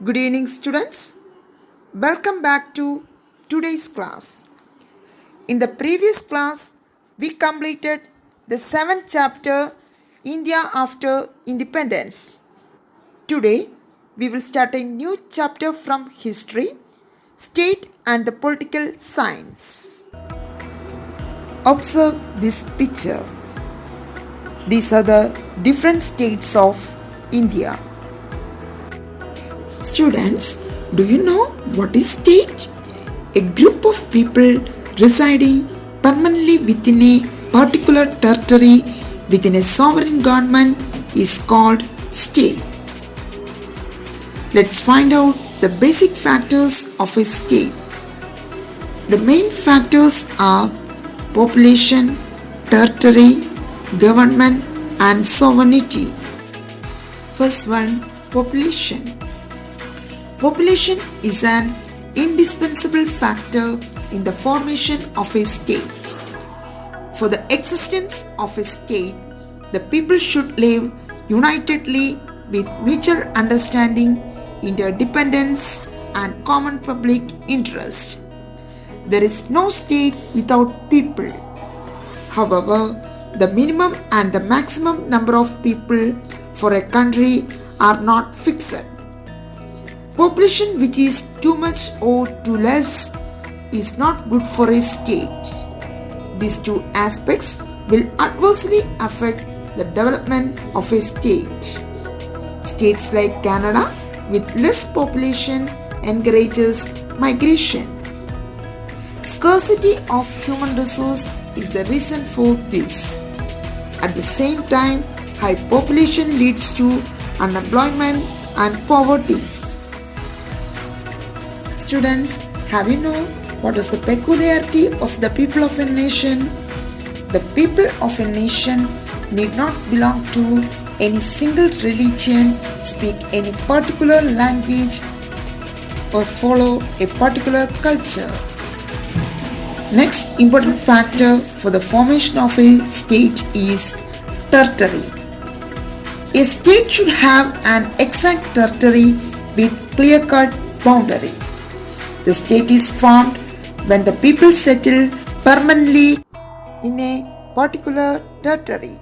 Good evening, students. Welcome back to today's class. In the previous class, we completed the 7th chapter, India after Independence. Today, we will start a new chapter from history, state and the political science. Observe this picture. These are the different states of India. Students, do you know what is state? A group of people residing permanently within a particular territory within a sovereign government is called state. Let's find out the basic factors of a state. The main factors are population, territory, government and sovereignty. First one, population. Population is an indispensable factor in the formation of a state. For the existence of a state, the people should live unitedly with mutual understanding, interdependence, and common public interest. There is no state without people. However, the minimum and the maximum number of people for a country are not fixed. Population which is too much or too less is not good for a state. These two aspects will adversely affect the development of a state. States like Canada with less population encourages migration. Scarcity of human resource is the reason for this. At the same time, high population leads to unemployment and poverty. Students, have you know what is the peculiarity of the people of a nation? The people of a nation need not belong to any single religion, speak any particular language, or follow a particular culture. Next important factor for the formation of a state is territory. A state should have an exact territory with clear-cut boundary. The state is formed when the people settle permanently in a particular territory.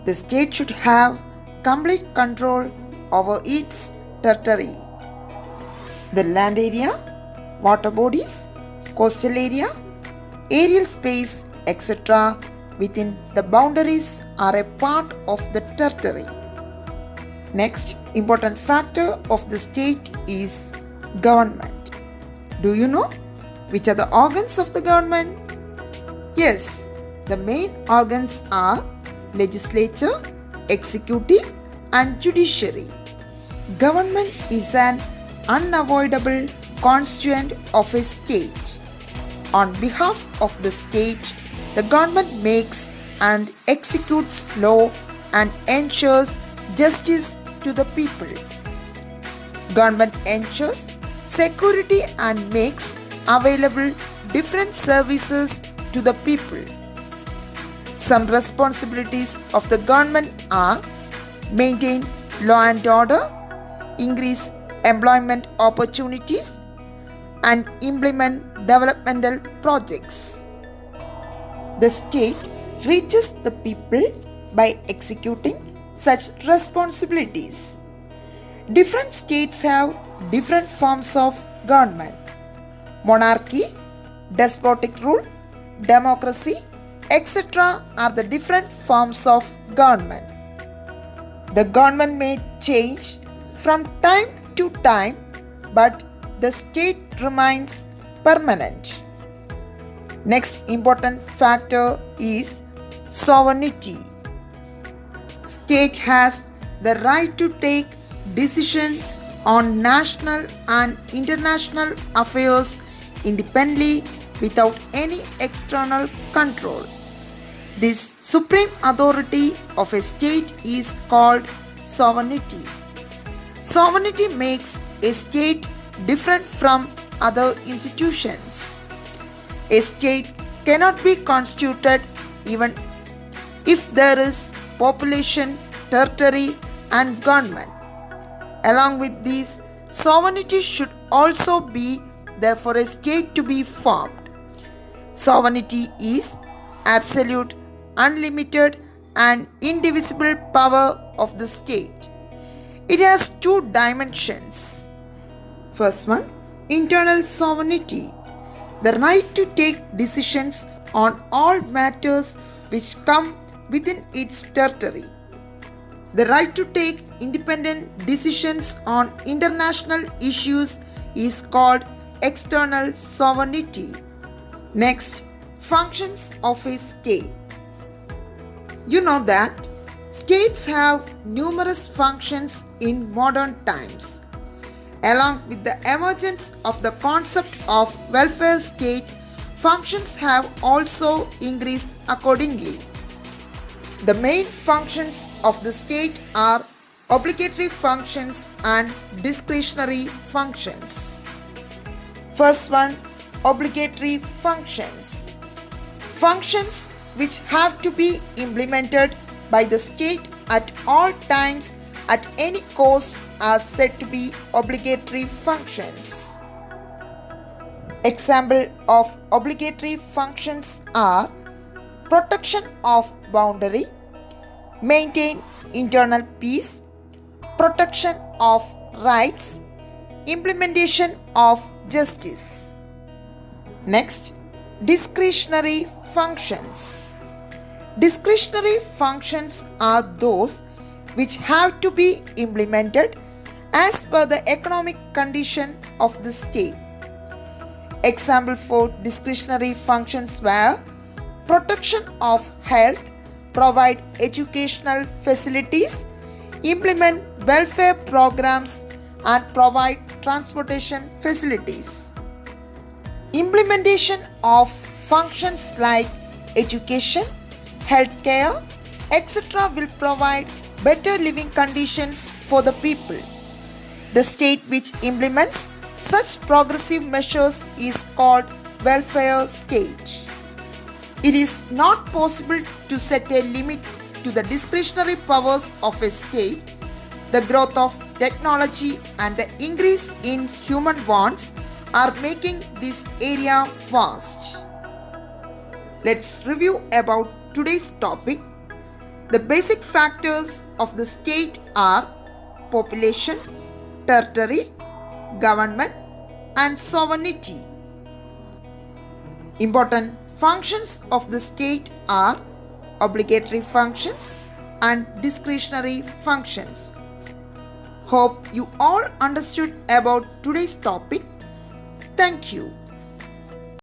The state should have complete control over its territory. The land area, water bodies, coastal area, aerial space, etc. within the boundaries are a part of the territory. Next important factor of the state is government. Do you know which are the organs of the government? Yes, the main organs are legislature, executive and judiciary. Government is an unavoidable constituent of a state. On behalf of the state, the government makes and executes law and ensures justice to the people. Government ensures security and makes available different services to the people. Some responsibilities of the government are maintain law and order, increase employment opportunities, and implement developmental projects. The state reaches the people by executing such responsibilities. Different states have different forms of government. Monarchy, despotic rule, democracy, etc. are the different forms of government. The government may change from time to time, but the state remains permanent. Next important factor is sovereignty. State has the right to take decisions on national and international affairs independently without any external control. This supreme authority of a state is called sovereignty. Sovereignty makes a state different from other institutions. A state cannot be constituted even if there is population, territory, and government. Along with these, sovereignty should also be there for a state to be formed. Sovereignty is absolute, unlimited, and indivisible power of the state. It has two dimensions. First one, internal sovereignty, the right to take decisions on all matters which come within its territory. The right to take independent decisions on international issues is called external sovereignty. Next, functions of a state. You know that states have numerous functions in modern times. Along with the emergence of the concept of welfare state, functions have also increased accordingly. The main functions of the state are obligatory functions and discretionary functions. First one, obligatory functions. Functions which have to be implemented by the state at all times at any cost are said to be obligatory functions. Example of obligatory functions are protection of boundary, maintain internal peace, protection of rights, implementation of justice. Next, discretionary functions. Discretionary functions are those which have to be implemented as per the economic condition of the state. Example for discretionary functions were protection of health, provide educational facilities, implement welfare programs, and provide transportation facilities. Implementation of functions like education, healthcare, etc. will provide better living conditions for the people. The state which implements such progressive measures is called welfare state. It is not possible to set a limit to the discretionary powers of a state. The growth of technology and the increase in human wants are making this area vast. Let's review about today's topic. The basic factors of the state are population, territory, government, and sovereignty. Important functions of the state are obligatory functions and discretionary functions. Hope you all understood about today's topic. Thank you.